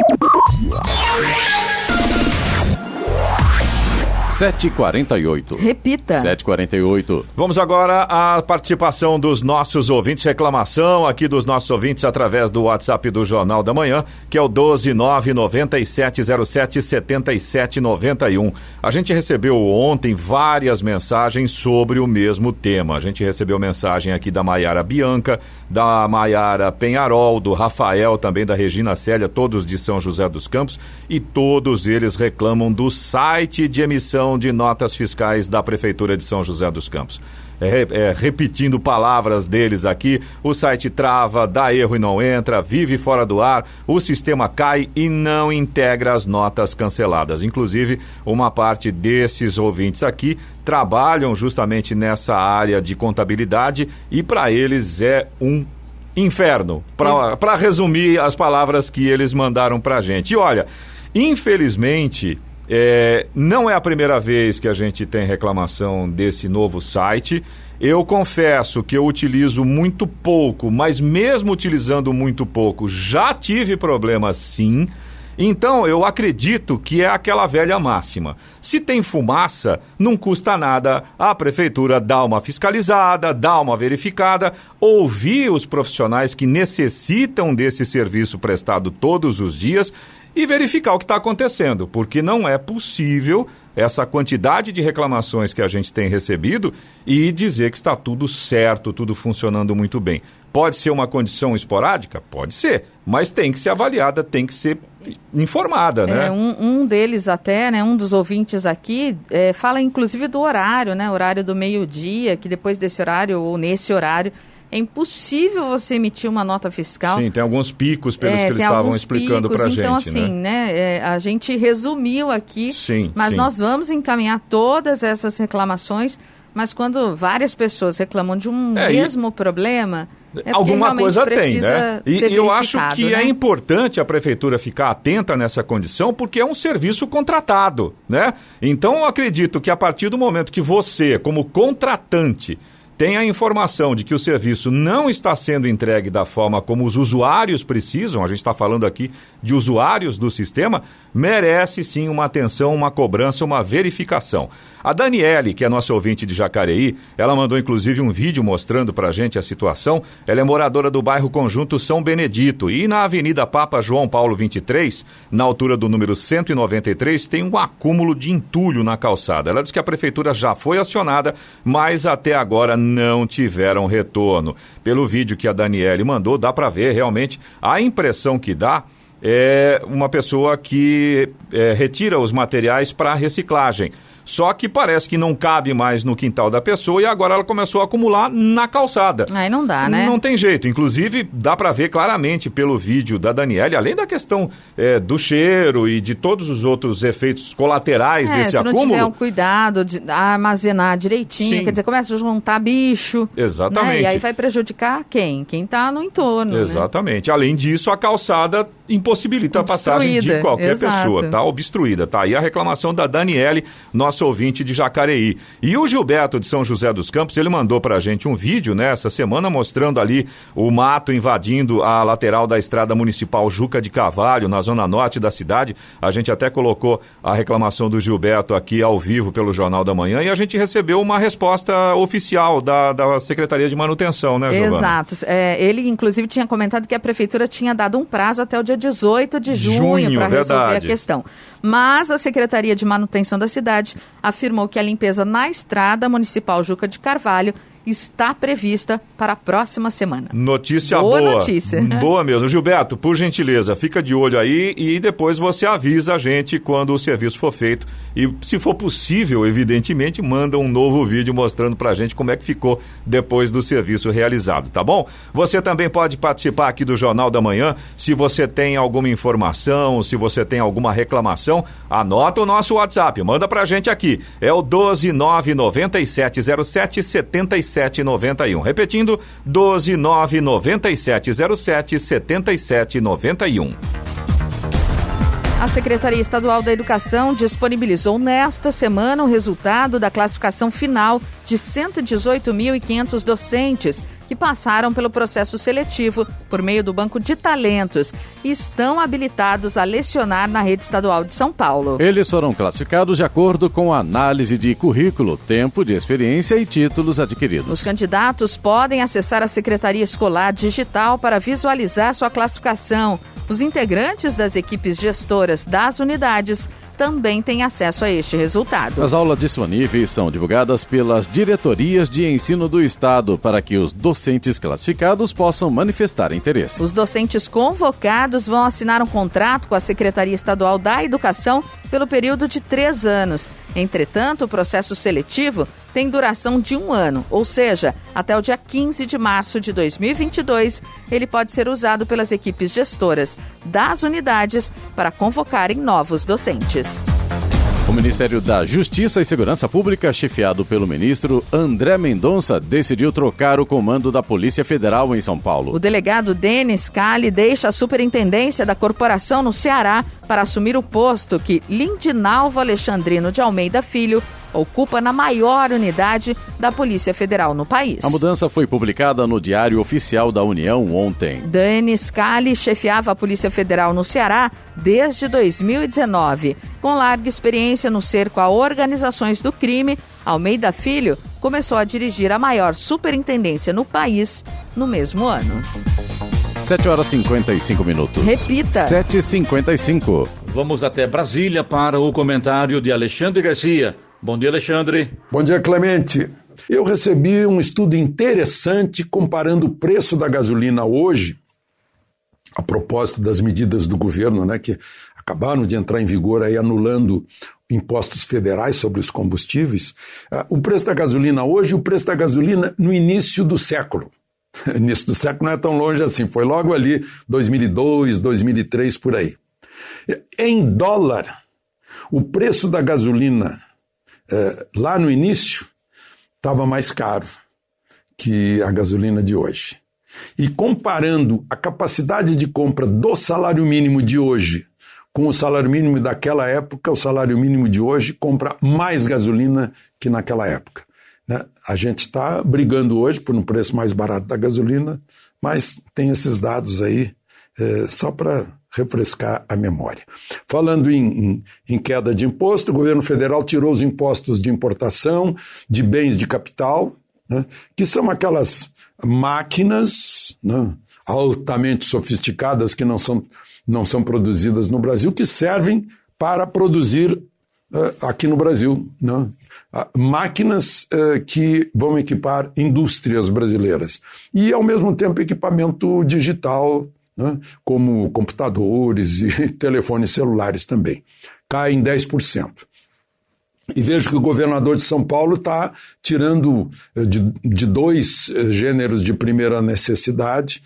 7h48. Repita. 7h48. Vamos agora à participação dos nossos ouvintes, reclamação aqui dos nossos ouvintes através do WhatsApp do Jornal da Manhã, que é o 12997077791. A gente recebeu ontem várias mensagens sobre o mesmo tema. A gente recebeu mensagem aqui da Maiara Bianca, da Maiara Penharol, do Rafael, também da Regina Célia, todos de São José dos Campos, e todos eles reclamam do site de emissão de notas fiscais da Prefeitura de São José dos Campos. Repetindo palavras deles aqui, o site trava, dá erro e não entra, vive fora do ar, o sistema cai e não integra as notas canceladas. Inclusive, uma parte desses ouvintes aqui trabalham justamente nessa área de contabilidade e para eles é um inferno, para resumir as palavras que eles mandaram para a gente. E olha, infelizmente, não é a primeira vez que a gente tem reclamação desse novo site. Eu confesso que eu utilizo muito pouco, mas mesmo utilizando muito pouco, já tive problemas sim. Então, eu acredito que é aquela velha máxima. Se tem fumaça, não custa nada a prefeitura dar uma fiscalizada, dar uma verificada, ouvir os profissionais que necessitam desse serviço prestado todos os dias e verificar o que está acontecendo, porque não é possível essa quantidade de reclamações que a gente tem recebido e dizer que está tudo certo, tudo funcionando muito bem. Pode ser uma condição esporádica? Pode ser, mas tem que ser avaliada, tem que ser informada, né? Um deles até, né, um dos ouvintes aqui, fala inclusive do horário, né, horário do meio-dia, que depois desse horário ou nesse horário é impossível você emitir uma nota fiscal. Sim, tem alguns picos pelos que eles estavam explicando para a gente. Então, assim, né, a gente resumiu aqui, mas sim. Nós vamos encaminhar todas essas reclamações, mas quando várias pessoas reclamam de um mesmo problema... alguma coisa tem, né? E eu acho que né? É importante a prefeitura ficar atenta nessa condição, porque é um serviço contratado, né? Então, eu acredito que a partir do momento que você, como contratante, tem a informação de que o serviço não está sendo entregue da forma como os usuários precisam, a gente está falando aqui de usuários do sistema, merece sim uma atenção, uma cobrança, uma verificação. A Daniele, que é nossa ouvinte de Jacareí, ela mandou inclusive um vídeo mostrando pra gente a situação. Ela é moradora do bairro Conjunto São Benedito e na Avenida Papa João Paulo 23, na altura do número 193, tem um acúmulo de entulho na calçada. Ela diz que a prefeitura já foi acionada, mas até agora não tiveram retorno. Pelo vídeo que a Daniele mandou, dá pra ver realmente a impressão que dá é uma pessoa que retira os materiais para reciclagem. Só que parece que não cabe mais no quintal da pessoa e agora ela começou a acumular na calçada. Aí não dá, né? Não tem jeito. Inclusive, dá para ver claramente pelo vídeo da Daniele, além da questão do cheiro e de todos os outros efeitos colaterais desse acúmulo. Se não tiver um cuidado de armazenar direitinho, Sim. Quer dizer, começa a juntar bicho. Exatamente. Né? E aí vai prejudicar quem? Quem está no entorno. Exatamente. Né? Além disso, a calçada impossibilita a passagem de qualquer pessoa. Tá obstruída. Tá aí a reclamação da Daniele, nosso ouvinte de Jacareí. E o Gilberto de São José dos Campos, ele mandou pra gente um vídeo, né, essa semana, mostrando ali o mato invadindo a lateral da estrada municipal Juca de Carvalho, na zona norte da cidade. A gente até colocou a reclamação do Gilberto aqui ao vivo pelo Jornal da Manhã e a gente recebeu uma resposta oficial da Secretaria de Manutenção, né, Giovana? Exato. Ele, inclusive, tinha comentado que a prefeitura tinha dado um prazo até o dia 18 de junho para resolver a questão. Mas a Secretaria de Manutenção da cidade afirmou que a limpeza na estrada municipal Juca de Carvalho está prevista para a próxima semana. Notícia boa. Boa Notícia. Boa mesmo. Gilberto, por gentileza, fica de olho aí e depois você avisa a gente quando o serviço for feito. E se for possível, evidentemente, manda um novo vídeo mostrando pra gente como é que ficou depois do serviço realizado, tá bom? Você também pode participar aqui do Jornal da Manhã. Se você tem alguma informação, se você tem alguma reclamação, anota o nosso WhatsApp, manda pra gente aqui. É o 12997077791. Repetindo, 12997077791. A Secretaria Estadual da Educação disponibilizou nesta semana o resultado da classificação final de 118.500 docentes que passaram pelo processo seletivo por meio do Banco de Talentos e estão habilitados a lecionar na rede estadual de São Paulo. Eles foram classificados de acordo com a análise de currículo, tempo de experiência e títulos adquiridos. Os candidatos podem acessar a Secretaria Escolar Digital para visualizar sua classificação. Os integrantes das equipes gestoras das unidades também têm acesso a este resultado. As aulas disponíveis são divulgadas pelas diretorias de ensino do Estado para que os docentes classificados possam manifestar interesse. Os docentes convocados vão assinar um contrato com a Secretaria Estadual da Educação pelo período de 3 anos. Entretanto, o processo seletivo tem duração de 1 ano, ou seja, até o dia 15 de março de 2022, ele pode ser usado pelas equipes gestoras das unidades para convocarem novos docentes. O Ministério da Justiça e Segurança Pública, chefiado pelo ministro André Mendonça, decidiu trocar o comando da Polícia Federal em São Paulo. O delegado Denis Cali deixa a superintendência da corporação no Ceará para assumir o posto que Lindinalvo Alexandrino de Almeida Filho ocupa na maior unidade da Polícia Federal no país. A mudança foi publicada no Diário Oficial da União ontem. Denis Cali chefiava a Polícia Federal no Ceará desde 2019. Com larga experiência no cerco a organizações do crime, Almeida Filho começou a dirigir a maior superintendência no país no mesmo ano. 7h55. Repita. 7h55. Vamos até Brasília para o comentário de Alexandre Garcia. Bom dia, Alexandre. Bom dia, Clemente. Eu recebi um estudo interessante comparando o preço da gasolina hoje, a propósito das medidas do governo, né, que acabaram de entrar em vigor aí anulando impostos federais sobre os combustíveis, o preço da gasolina hoje e o preço da gasolina no início do século. O início do século não é tão longe assim, foi logo ali 2002, 2003, por aí. Em dólar, o preço da gasolina lá no início estava mais caro que a gasolina de hoje. E comparando a capacidade de compra do salário mínimo de hoje com o salário mínimo daquela época, o salário mínimo de hoje compra mais gasolina que naquela época. Né? A gente está brigando hoje por um preço mais barato da gasolina, mas tem esses dados aí só para refrescar a memória. Falando em queda de imposto, o governo federal tirou os impostos de importação de bens de capital, né, que são aquelas máquinas, né, altamente sofisticadas que não são produzidas no Brasil, que servem para produzir aqui no Brasil, né, máquinas que vão equipar indústrias brasileiras e, ao mesmo tempo, equipamento digital, né, como computadores e telefones celulares também. Cai em 10%. E vejo que o governador de São Paulo está tirando de 2 gêneros de primeira necessidade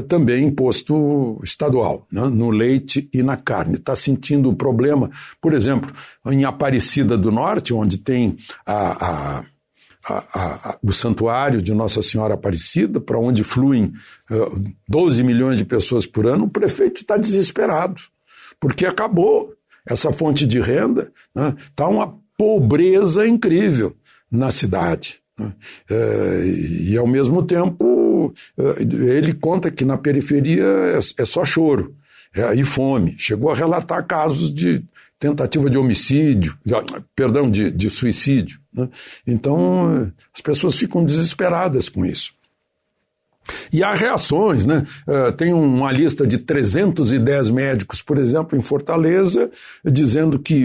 também imposto estadual, né, no leite e na carne. Está sentindo o problema, por exemplo, em Aparecida do Norte, onde tem o santuário de Nossa Senhora Aparecida, para onde fluem 12 milhões de pessoas por ano, o prefeito está desesperado, porque acabou essa fonte de renda, né? Está uma pobreza incrível na cidade. Né? E, ao mesmo tempo, ele conta que na periferia é só choro e fome. Chegou a relatar casos de tentativa de homicídio, de suicídio. Né? Então, as pessoas ficam desesperadas com isso. E há reações, né? Tem uma lista de 310 médicos, por exemplo, em Fortaleza, dizendo que,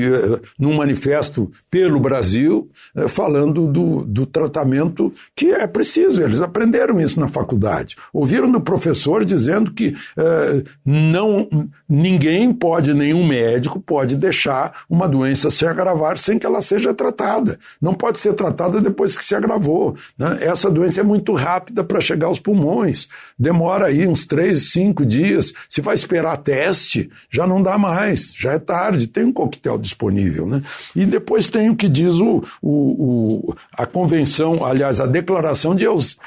num manifesto pelo Brasil, falando do tratamento que é preciso. Eles aprenderam isso na faculdade. Ouviram do professor dizendo que nenhum médico pode deixar uma doença se agravar sem que ela seja tratada. Não pode ser tratada depois que se agravou. Né? Essa doença é muito rápida para chegar aos pulmões. Camões, demora aí uns 3, 5 dias. Se vai esperar teste, já não dá mais, já é tarde, tem um coquetel disponível, né? E depois tem o que diz a convenção, aliás, a declaração de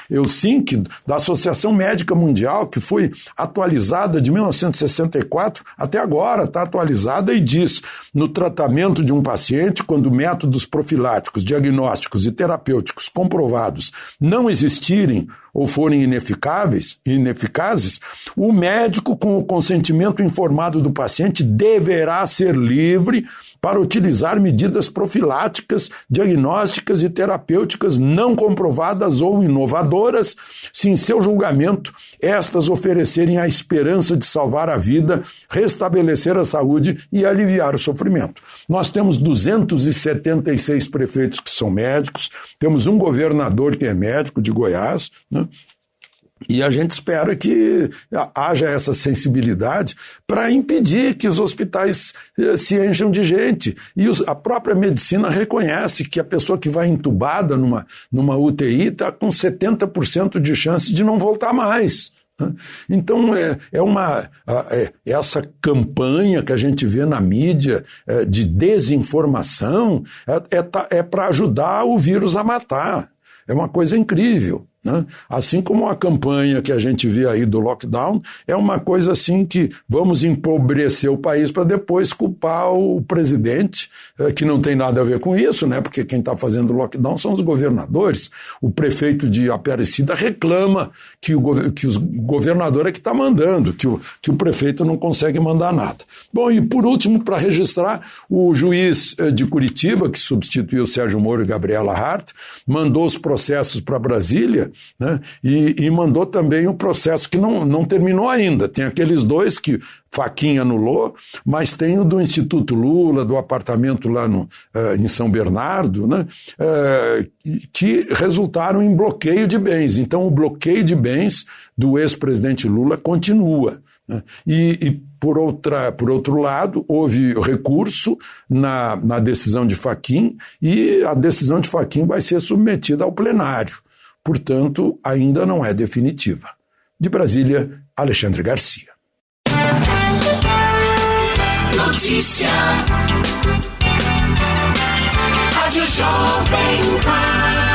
Helsinki, da Associação Médica Mundial, que foi atualizada de 1964 até agora, está atualizada e diz: no tratamento de um paciente, quando métodos profiláticos, diagnósticos e terapêuticos comprovados não existirem ou forem ineficazes, o médico, com o consentimento informado do paciente, deverá ser livre para utilizar medidas profiláticas, diagnósticas e terapêuticas não comprovadas ou inovadoras, se em seu julgamento estas oferecerem a esperança de salvar a vida, restabelecer a saúde e aliviar o sofrimento. Nós temos 276 prefeitos que são médicos, temos um governador que é médico de Goiás, né? E a gente espera que haja essa sensibilidade para impedir que os hospitais se encham de gente. E a própria medicina reconhece que a pessoa que vai entubada numa UTI está com 70% de chance de não voltar mais. Então, essa campanha que a gente vê na mídia de desinformação é para ajudar o vírus a matar. É uma coisa incrível, né? Assim como a campanha que a gente vê aí do lockdown, é uma coisa assim que vamos empobrecer o país para depois culpar o presidente, que não tem nada a ver com isso, né? Porque quem está fazendo o lockdown são os governadores. O prefeito de Aparecida reclama que o governador é que está mandando, que o prefeito não consegue mandar nada. Bom, e por último, para registrar, o juiz de Curitiba, que substituiu Sérgio Moro e Gabriela Hart, mandou os processos para Brasília, né? E mandou também o processo que não terminou ainda. Tem aqueles dois que Fachin anulou, mas tem o do Instituto Lula, do apartamento lá em São Bernardo, né? Que resultaram em bloqueio de bens. Então, o bloqueio de bens do ex-presidente Lula continua, né? E por outro lado, houve recurso na decisão de Fachin, e a decisão de Fachin vai ser submetida ao plenário. Portanto, ainda não é definitiva. De Brasília, Alexandre Garcia. Notícia. Rádio Jovem Pan.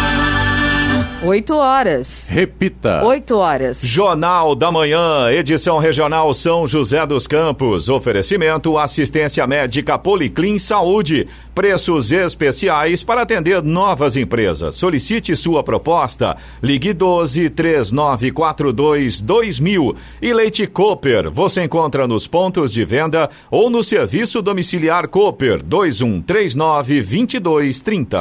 8 horas. Repita. 8 horas. Jornal da Manhã, edição regional São José dos Campos. Oferecimento assistência médica Policlin Saúde. Preços especiais para atender novas empresas. Solicite sua proposta. Ligue 12-3942-2000. E Leite Cooper. Você encontra nos pontos de venda ou no serviço domiciliar Cooper 2139-2230.